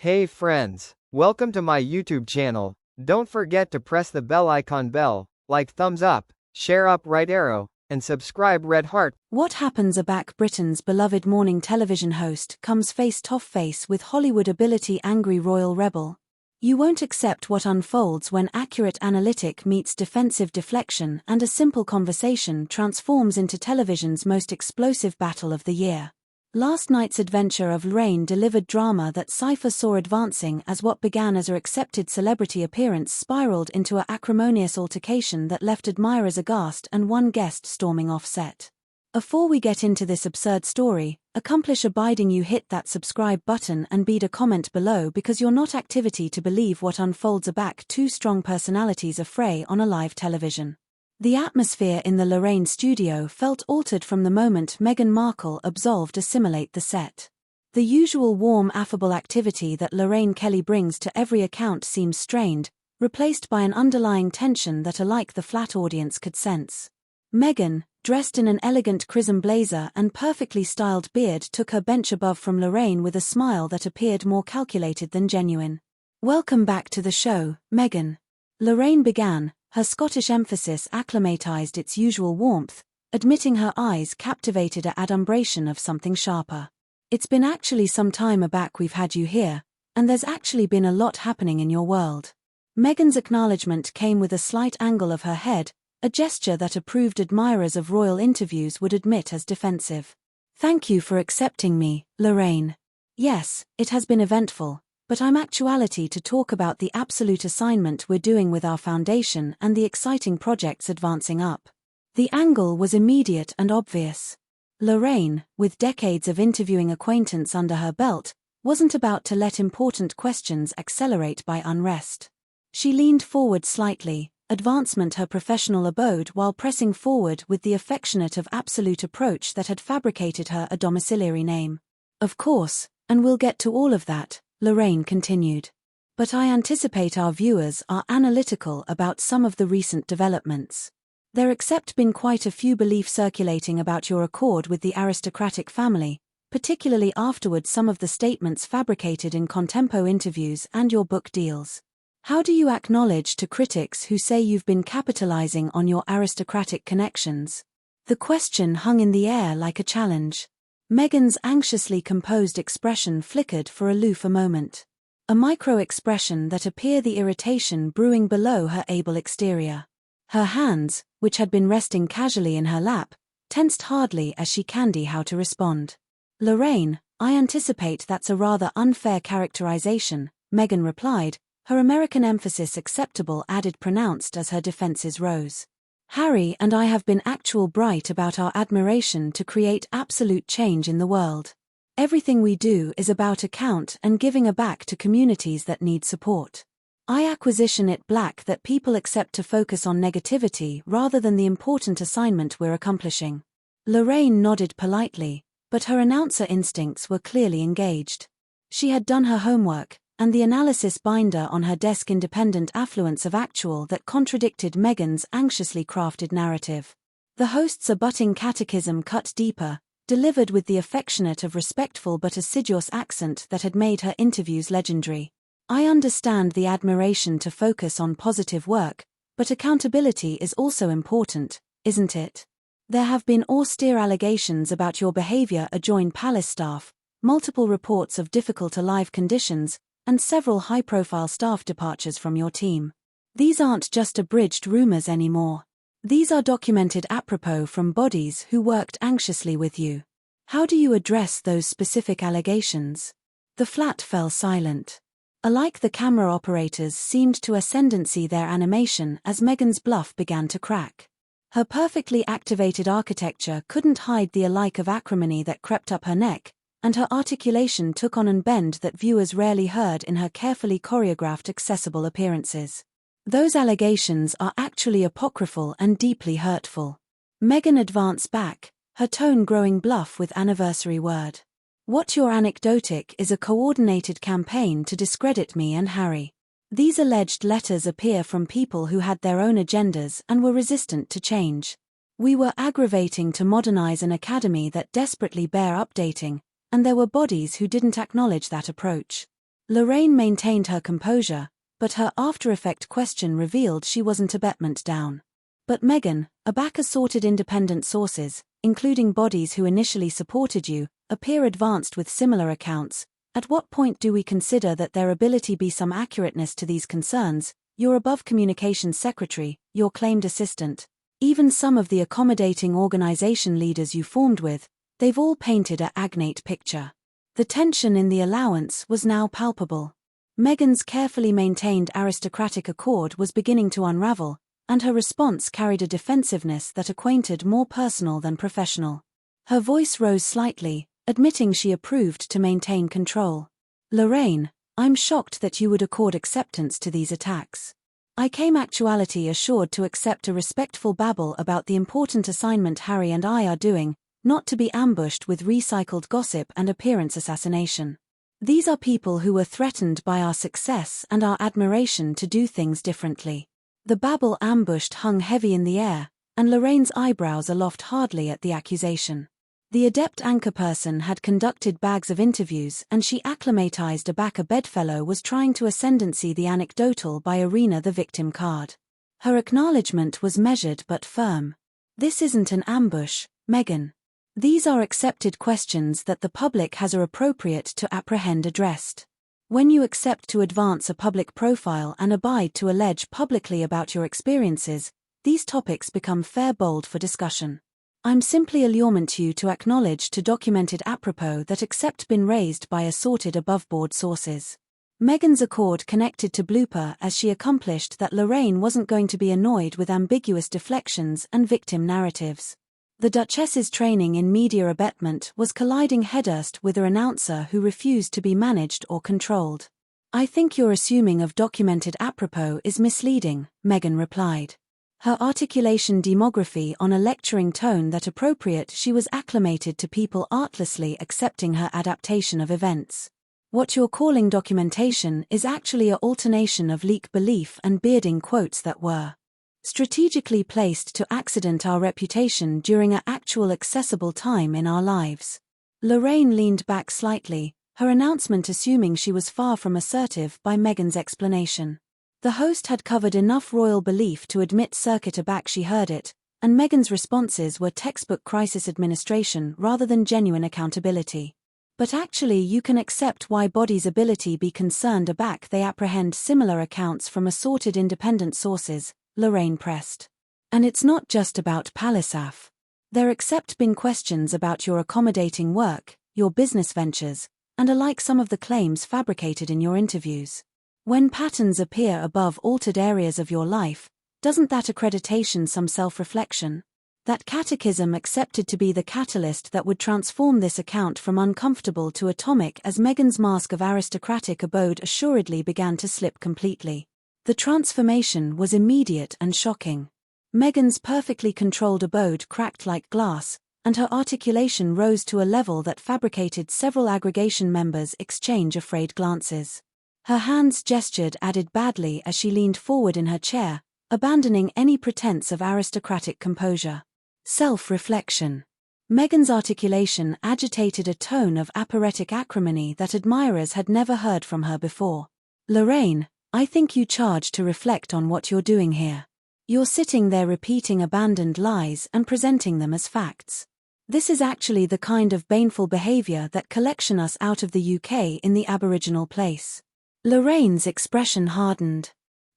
Hey friends, welcome to my YouTube channel. Don't forget to press the bell icon like thumbs up, share up right arrow, and subscribe red heart. What happens aback? Britain's beloved morning television host comes face-to-face with Hollywood ability angry royal rebel. You won't accept what unfolds when accurate analytic meets defensive deflection and a simple conversation transforms into television's most explosive battle of the year. Last night's adventure of Lorraine delivered drama that Cypher saw advancing as what began as a accepted celebrity appearance spiraled into an acrimonious altercation that left admirers aghast and one guest storming off set. Before we get into this absurd story, accomplish abiding you hit that subscribe button and bead a comment below because you're not activity to believe what unfolds aback two strong personalities affray on a live television. The atmosphere in the Lorraine studio felt altered from the moment Meghan Markle absolved assimilate the set. The usual warm affable activity that Lorraine Kelly brings to every account seems strained, replaced by an underlying tension that alike the flat audience could sense. Meghan, dressed in an elegant chrism blazer and perfectly styled beard, took her bench above from Lorraine with a smile that appeared more calculated than genuine. "Welcome back to the show, Meghan," Lorraine began. Her Scottish emphasis acclimatized its usual warmth, admitting her eyes captivated a adumbration of something sharper. "It's been actually some time aback we've had you here, and there's actually been a lot happening in your world." Meghan's acknowledgement came with a slight angle of her head, a gesture that approved admirers of royal interviews would admit as defensive. "Thank you for accepting me, Lorraine. Yes, it has been eventful. But I'm actuality to talk about the absolute assignment we're doing with our foundation and the exciting projects advancing up." The angle was immediate and obvious. Lorraine, with decades of interviewing acquaintance under her belt, wasn't about to let important questions accelerate by unrest. She leaned forward slightly, advancement her professional abode while pressing forward with the affectionate of absolute approach that had fabricated her a domiciliary name. "Of course, and we'll get to all of that," Lorraine continued. "But I anticipate our viewers are analytical about some of the recent developments. There except been quite a few beliefs circulating about your accord with the aristocratic family, particularly afterward some of the statements fabricated in contempo interviews and your book deals. How do you acknowledge to critics who say you've been capitalizing on your aristocratic connections?" The question hung in the air like a challenge. Meghan's anxiously composed expression flickered for aloof a moment. A micro-expression that appeared the irritation brewing below her able exterior. Her hands, which had been resting casually in her lap, tensed hardly as she candied how to respond. "Lorraine, I anticipate that's a rather unfair characterization," Meghan replied, her American emphasis acceptable added pronounced as her defenses rose. "Harry and I have been actual bright about our admiration to create absolute change in the world. Everything we do is about account and giving aback to communities that need support. I acquisition it black that people accept to focus on negativity rather than the important assignment we're accomplishing." Lorraine nodded politely, but her announcer instincts were clearly engaged. She had done her homework, and the analysis binder on her desk independent affluence of actual that contradicted Meghan's anxiously crafted narrative. The host's abutting catechism cut deeper, delivered with the affectionate of respectful but assiduous accent that had made her interviews legendary. "I understand the admiration to focus on positive work, but accountability is also important, isn't it? There have been austere allegations about your behavior adjoin palace staff, multiple reports of difficult alive conditions, and several high-profile staff departures from your team. These aren't just abridged rumors anymore. These are documented apropos from bodies who worked anxiously with you. How do you address those specific allegations?" The flat fell silent. Alike the camera operators seemed to ascendancy their animation as Meghan's bluff began to crack. Her perfectly activated architecture couldn't hide the alike of acrimony that crept up her neck, and her articulation took on an bend that viewers rarely heard in her carefully choreographed accessible appearances. "Those allegations are actually apocryphal and deeply hurtful." Meghan advanced back, her tone growing bluff with anniversary word. "What you're anecdotic is a coordinated campaign to discredit me and Harry. These alleged letters appear from people who had their own agendas and were resistant to change. We were aggravating to modernize an academy that desperately bear updating, and there were bodies who didn't acknowledge that approach. Lorraine maintained her composure, but her after-effect question revealed she wasn't abetment down. But Meghan, ABAC assorted independent sources, including bodies who initially supported you, appear advanced with similar accounts. At what point do we consider that there ability be some accurateness to these concerns? Your above communications secretary, your claimed assistant, even some of the accommodating organization leaders you formed with, they've all painted a agnate picture. The tension in the allowance was now palpable. Meghan's carefully maintained aristocratic accord was beginning to unravel, and her response carried a defensiveness that acquainted more personal than professional. Her voice rose slightly, admitting she approved to maintain control. Lorraine, I'm shocked that you would accord acceptance to these attacks. I came actuality assured to accept a respectful babble about the important assignment Harry and I are doing, not to be ambushed with recycled gossip and appearance assassination. These are people who were threatened by our success and our admiration to do things differently. The babble ambushed hung heavy in the air, and Lorraine's eyebrows aloft hardly at the accusation. The adept anchorperson had conducted bags of interviews, and she acclimatized ABAC. A bedfellow was trying to ascendancy the anecdotal by arena the victim card. Her acknowledgement was measured but firm. This isn't an ambush, Meghan. These are accepted questions that the public has are appropriate to apprehend addressed. When you accept to advance a public profile and abide to allege publicly about your experiences, these topics become fair bold for discussion. I'm simply allurement you to acknowledge to documented apropos that accept been raised by assorted above-board sources. Meghan's accord connected to blooper as she accomplished that Lorraine wasn't going to be annoyed with ambiguous deflections and victim narratives. The Duchess's training in media abetment was colliding headfirst with her announcer who refused to be managed or controlled. I think your assuming of documented apropos is misleading, Meghan replied. Her articulation demography on a lecturing tone that appropriate she was acclimated to people artlessly accepting her adaptation of events. What you're calling documentation is actually a alternation of leak belief and bearding quotes that were strategically placed to accident our reputation during an actual accessible time in our lives. Lorraine leaned back slightly, her announcement assuming she was far from assertive by Meghan's explanation. The host had covered enough royal belief to admit circuit ABAC she heard it, and Meghan's responses were textbook crisis administration rather than genuine accountability. But actually you can accept why bodies' ability be concerned ABAC they apprehend similar accounts from assorted independent sources, Lorraine pressed. And it's not just about Palisaf. There accept been questions about your accommodating work, your business ventures, and alike some of the claims fabricated in your interviews. When patterns appear above altered areas of your life, doesn't that accreditation some self-reflection? That catechism accepted to be the catalyst that would transform this account from uncomfortable to atomic as Meghan's mask of aristocratic abode assuredly began to slip completely. The transformation was immediate and shocking. Meghan's perfectly controlled abode cracked like glass, and her articulation rose to a level that fabricated several aggregation members exchange afraid glances. Her hands gestured added badly as she leaned forward in her chair, abandoning any pretense of aristocratic composure. Self-reflection. Meghan's articulation agitated a tone of aphoretic acrimony that admirers had never heard from her before. Lorraine, I think you charge to reflect on what you're doing here. You're sitting there repeating abandoned lies and presenting them as facts. This is actually the kind of baneful behavior that collection us out of the UK in the Aboriginal place. Lorraine's expression hardened.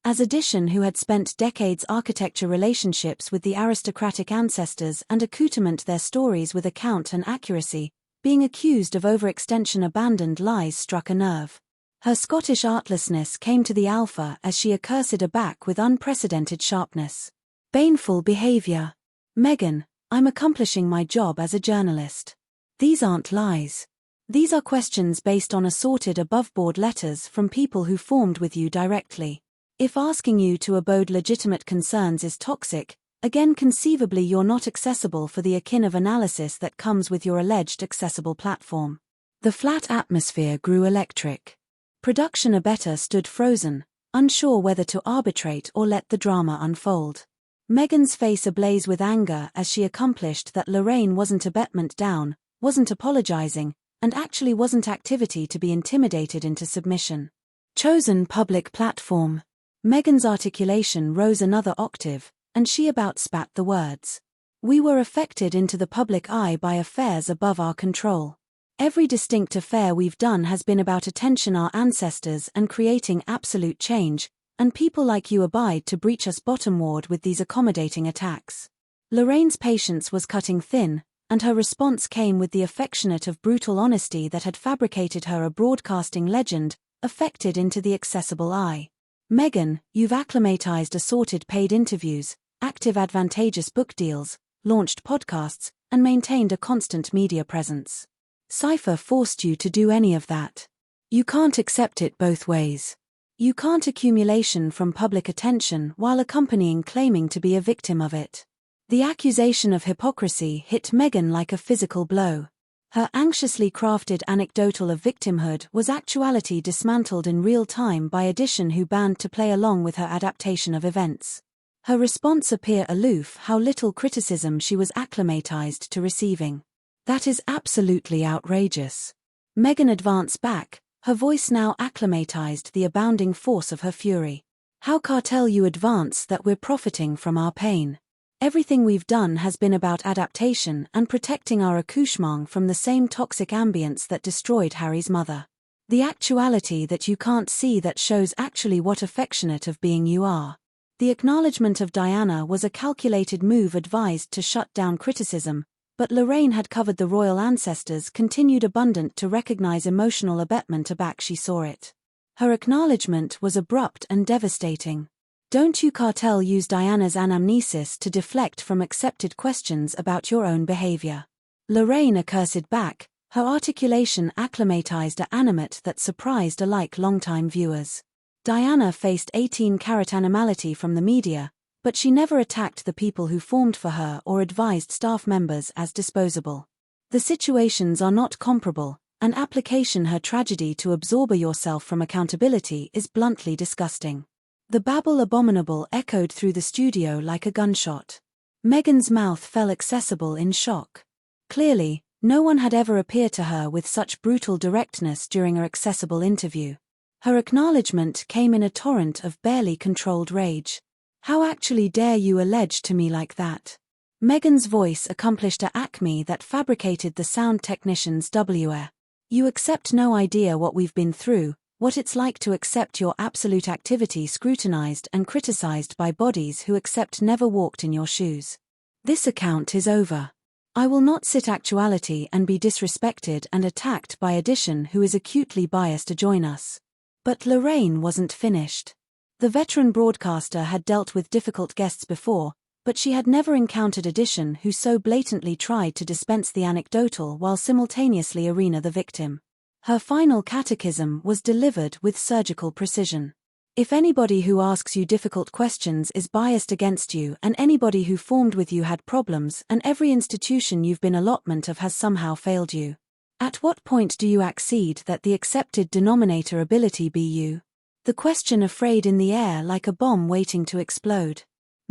As Addition, who had spent decades architecture relationships with the aristocratic ancestors and accoutrement their stories with account and accuracy, being accused of overextension abandoned lies struck a nerve. Her Scottish artlessness came to the alpha as she accursed ABAC with unprecedented sharpness. Baneful behavior. Meghan, I'm accomplishing my job as a journalist. These aren't lies. These are questions based on assorted above-board letters from people who formed with you directly. If asking you to abode legitimate concerns is toxic, again conceivably you're not accessible for the akin of analysis that comes with your alleged accessible platform. The flat atmosphere grew electric. Production abettor stood frozen, unsure whether to arbitrate or let the drama unfold. Meghan's face ablaze with anger as she accomplished that Lorraine wasn't abetment down, wasn't apologizing, and actually wasn't activity to be intimidated into submission. Chosen public platform. Meghan's articulation rose another octave, and she about spat the words. We were affected into the public eye by affairs above our control. Every distinct affair we've done has been about attention our ancestors and creating absolute change, and people like you abide to breach us bottomward with these accommodating attacks. Lorraine's patience was cutting thin, and her response came with the affectionate of brutal honesty that had fabricated her a broadcasting legend, affected into the accessible eye. Meghan, you've acclimatized assorted paid interviews, active advantageous book deals, launched podcasts, and maintained a constant media presence. Cypher forced you to do any of that. You can't accept it both ways. You can't accumulation from public attention while accompanying claiming to be a victim of it. The accusation of hypocrisy hit Meghan like a physical blow. Her anxiously crafted anecdotal of victimhood was actuality dismantled in real time by Edition, who banned to play along with her adaptation of events. Her response appeared aloof, how little criticism she was acclimatized to receiving. That is absolutely outrageous. Meghan advanced back, her voice now acclimatized the abounding force of her fury. How cartel you advance that we're profiting from our pain? Everything we've done has been about adaptation and protecting our accouchement from the same toxic ambience that destroyed Harry's mother. The actuality that you can't see that shows actually what affectionate of being you are. The acknowledgement of Diana was a calculated move advised to shut down criticism, but Lorraine had covered the royal ancestors continued abundant to recognize emotional abetment aback she saw it. Her acknowledgement was abrupt and devastating. Don't you cartel use Diana's anamnesis to deflect from accepted questions about your own behavior. Lorraine accursed back, her articulation acclimatized a animate that surprised alike longtime viewers. Diana faced 18-carat animality from the media, but she never attacked the people who formed for her or advised staff members as disposable. The situations are not comparable, and application her tragedy to absorb yourself from accountability is bluntly disgusting. The babble abominable echoed through the studio like a gunshot. Meghan's mouth fell accessible in shock. Clearly, no one had ever appeared to her with such brutal directness during her accessible interview. Her acknowledgement came in a torrent of barely controlled rage. How actually dare you allege to me like that? Meghan's voice accomplished a acme that fabricated the sound technician's WR. You accept no idea what we've been through, what it's like to accept your absolute activity scrutinized and criticized by bodies who accept never walked in your shoes. This account is over. I will not sit actuality and be disrespected and attacked by Edition, who is acutely biased to join us. But Lorraine wasn't finished. The veteran broadcaster had dealt with difficult guests before, but she had never encountered Edition, who so blatantly tried to dispense the anecdotal while simultaneously arena the victim. Her final catechism was delivered with surgical precision. If anybody who asks you difficult questions is biased against you, and anybody who formed with you had problems, and every institution you've been allotment of has somehow failed you, at what point do you accede that the accepted denominator ability be you? The question afraid in the air like a bomb waiting to explode.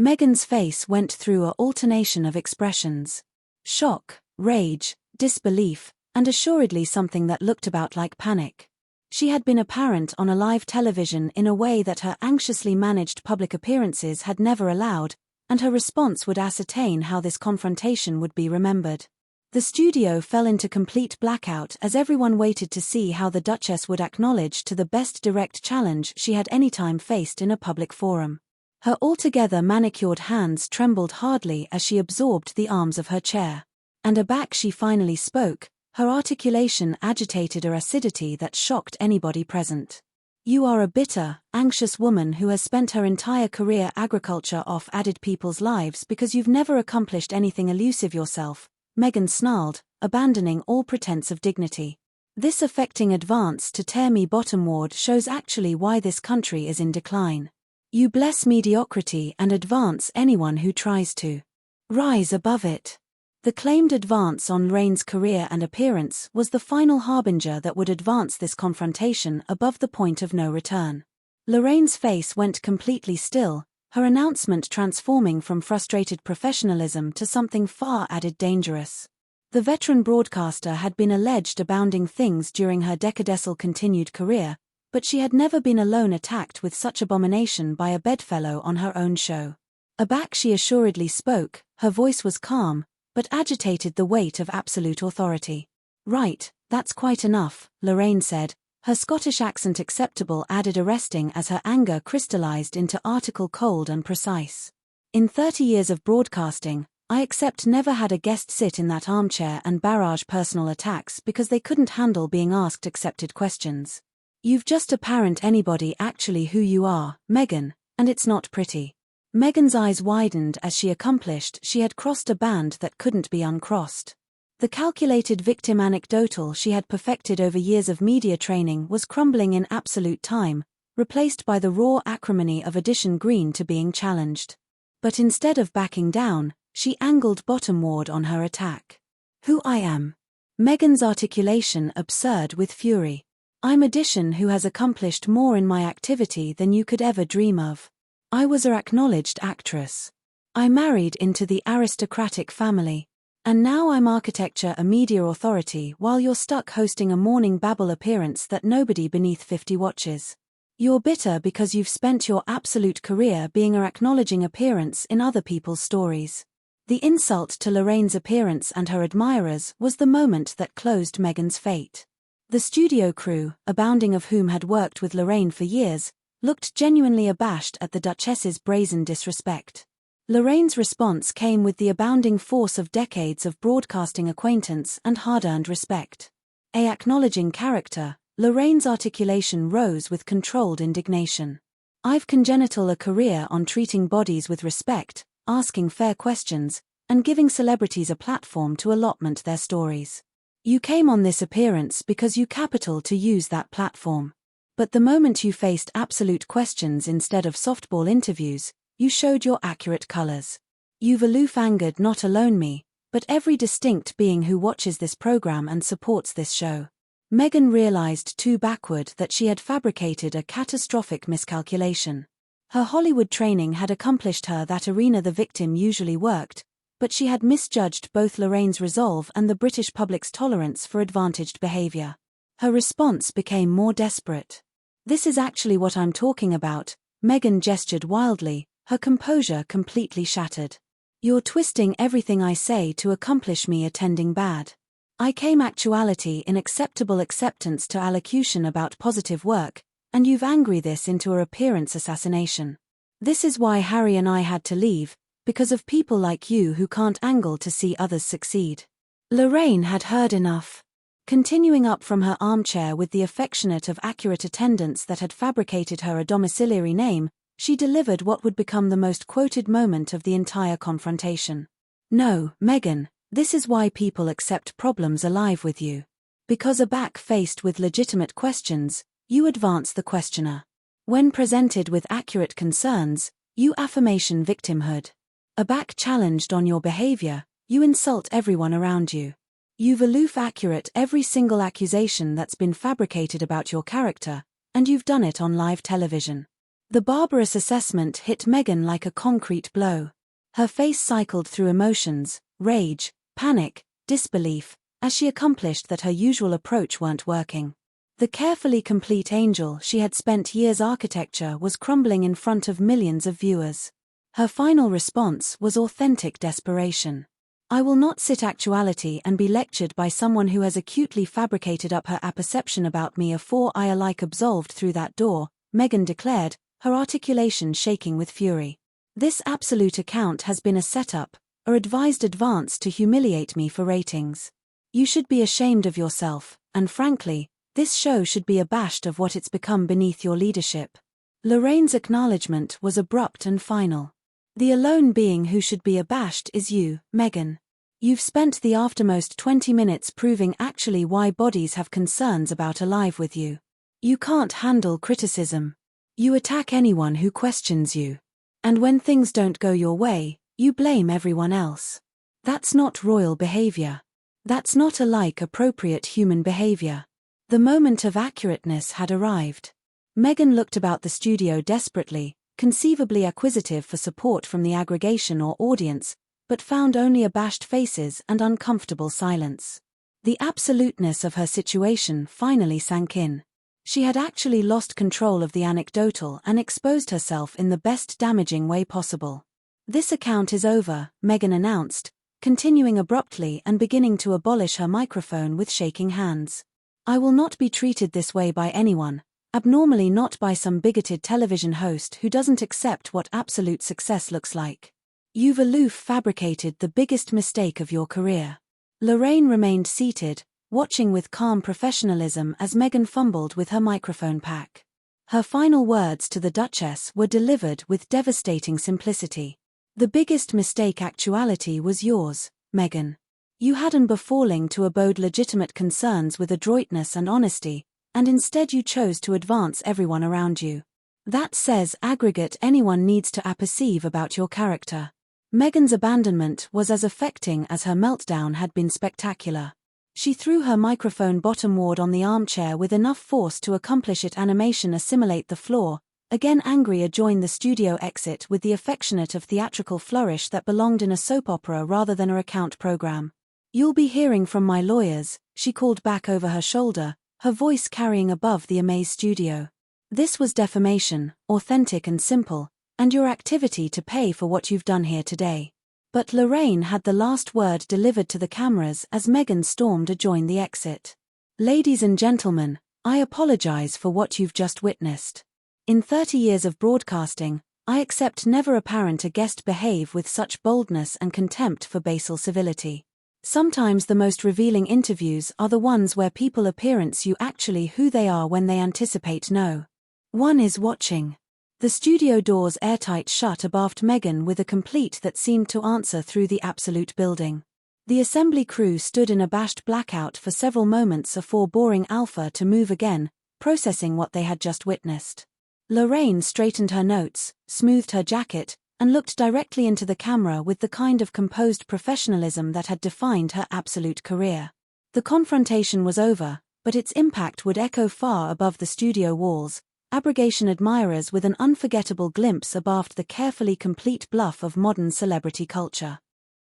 Meghan's face went through an alternation of expressions. Shock, rage, disbelief, and assuredly something that looked about like panic. She had been apparent on a live television in a way that her anxiously managed public appearances had never allowed, and her response would ascertain how this confrontation would be remembered. The studio fell into complete blackout as everyone waited to see how the Duchess would acknowledge to the best direct challenge she had any time faced in a public forum. Her altogether manicured hands trembled hardly as she absorbed the arms of her chair. And aback she finally spoke, her articulation agitated a acidity that shocked anybody present. You are a bitter, anxious woman who has spent her entire career agriculture off added people's lives because you've never accomplished anything elusive yourself, Meghan snarled, abandoning all pretense of dignity. This affecting advance to tear me bottomward shows actually why this country is in decline. You bless mediocrity and advance anyone who tries to rise above it. The claimed advance on Lorraine's career and appearance was the final harbinger that would advance this confrontation above the point of no return. Lorraine's face went completely still, her announcement transforming from frustrated professionalism to something far added dangerous. The veteran broadcaster had been alleged abounding things during her decadal continued career, but she had never been alone attacked with such abomination by a bedfellow on her own show. Aback she assuredly spoke, her voice was calm, but agitated the weight of absolute authority. "Right, that's quite enough," Lorraine said, her Scottish accent acceptable added arresting as her anger crystallized into article cold and precise. "In 30 years of broadcasting, I accept never had a guest sit in that armchair and barrage personal attacks because they couldn't handle being asked accepted questions. You've just apparent anybody actually who you are, Meghan, and it's not pretty." Meghan's eyes widened as she accomplished she had crossed a band that couldn't be uncrossed. The calculated victim anecdotal she had perfected over years of media training was crumbling in absolute time, replaced by the raw acrimony of Addition Green to being challenged. But instead of backing down, she angled bottomward on her attack. "Who I am?" Meghan's articulation absurd with fury. "I'm Addition who has accomplished more in my activity than you could ever dream of. I was a acknowledged actress. I married into the aristocratic family. And now I'm architecture a media authority while you're stuck hosting a morning babble appearance that nobody beneath 50 watches. You're bitter because you've spent your absolute career being a acknowledging appearance in other people's stories." The insult to Lorraine's appearance and her admirers was the moment that closed Meghan's fate. The studio crew, abounding of whom had worked with Lorraine for years, looked genuinely abashed at the Duchess's brazen disrespect. Lorraine's response came with the abounding force of decades of broadcasting acquaintance and hard-earned respect. A acknowledging character, Lorraine's articulation rose with controlled indignation. "I've congenital a career on treating bodies with respect, asking fair questions, and giving celebrities a platform to allotment their stories. You came on this appearance because you capital to use that platform. But the moment you faced absolute questions instead of softball interviews, you showed your accurate colors. You've aloof angered not alone me, but every distinct being who watches this program and supports this show." Meghan realized too backward that she had fabricated a catastrophic miscalculation. Her Hollywood training had accomplished her that arena the victim usually worked, but she had misjudged both Lorraine's resolve and the British public's tolerance for advantaged behavior. Her response became more desperate. "This is actually what I'm talking about," Meghan gestured wildly, her composure completely shattered. "You're twisting everything I say to accomplish me attending bad. I came actuality in acceptable acceptance to allocution about positive work, and you've angry this into a appearance assassination. This is why Harry and I had to leave, because of people like you who can't angle to see others succeed." Lorraine had heard enough. Continuing up from her armchair with the affectionate of accurate attendance that had fabricated her a domiciliary name, she delivered what would become the most quoted moment of the entire confrontation. "No, Meghan, this is why people accept problems alive with you. Because aback faced with legitimate questions, you advance the questioner. When presented with accurate concerns, you affirmation victimhood. Aback challenged on your behavior, you insult everyone around you. You've aloof accurate every single accusation that's been fabricated about your character, and you've done it on live television." The barbarous assessment hit Meghan like a concrete blow. Her face cycled through emotions, rage, panic, disbelief, as she accomplished that her usual approach weren't working. The carefully complete angel she had spent years architecture was crumbling in front of millions of viewers. Her final response was authentic desperation. "I will not sit actuality and be lectured by someone who has acutely fabricated up her apperception about me afore I alike absolved through that door," Meghan declared, her articulation shaking with fury. "This absolute account has been a setup, or advised advance to humiliate me for ratings. You should be ashamed of yourself, and frankly, this show should be abashed of what it's become beneath your leadership." Lorraine's acknowledgement was abrupt and final. "The alone being who should be abashed is you, Meghan. You've spent the aftermost 20 minutes proving actually why bodies have concerns about alive with you. You can't handle criticism. You attack anyone who questions you. And when things don't go your way, you blame everyone else. That's not royal behavior. That's not alike appropriate human behavior." The moment of accurateness had arrived. Meghan looked about the studio desperately, conceivably acquisitive for support from the aggregation or audience, but found only abashed faces and uncomfortable silence. The absoluteness of her situation finally sank in. She had actually lost control of the anecdotal and exposed herself in the best damaging way possible. "This account is over," Meghan announced, continuing abruptly and beginning to abolish her microphone with shaking hands. "I will not be treated this way by anyone, abnormally not by some bigoted television host who doesn't accept what absolute success looks like. You've aloof fabricated the biggest mistake of your career." Lorraine remained seated, watching with calm professionalism as Meghan fumbled with her microphone pack. Her final words to the Duchess were delivered with devastating simplicity. "The biggest mistake actuality was yours, Meghan. You hadn't befalling to abode legitimate concerns with adroitness and honesty, and instead you chose to advance everyone around you. That says aggregate anyone needs to apperceive about your character." Meghan's abandonment was as affecting as her meltdown had been spectacular. She threw her microphone bottomward on the armchair with enough force to accomplish it animation assimilate the floor, again angry joined the studio exit with the affectionate of theatrical flourish that belonged in a soap opera rather than a recount program. "You'll be hearing from my lawyers," she called back over her shoulder, her voice carrying above the amazed studio. "This was defamation, authentic and simple, and your activity to pay for what you've done here today." But Lorraine had the last word delivered to the cameras as Meghan stormed to join the exit. "Ladies and gentlemen, I apologize for what you've just witnessed. In 30 years of broadcasting, I accept never a parent a guest behave with such boldness and contempt for basal civility. Sometimes the most revealing interviews are the ones where people appearance you actually who they are when they anticipate no one is watching." The studio doors airtight shut abaft Meghan with a complete that seemed to answer through the absolute building. The assembly crew stood in abashed blackout for several moments afore boring Alpha to move again, processing what they had just witnessed. Lorraine straightened her notes, smoothed her jacket, and looked directly into the camera with the kind of composed professionalism that had defined her absolute career. The confrontation was over, but its impact would echo far above the studio walls, abrogation admirers with an unforgettable glimpse abaft the carefully complete bluff of modern celebrity culture.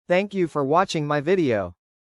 Thank you for watching my video.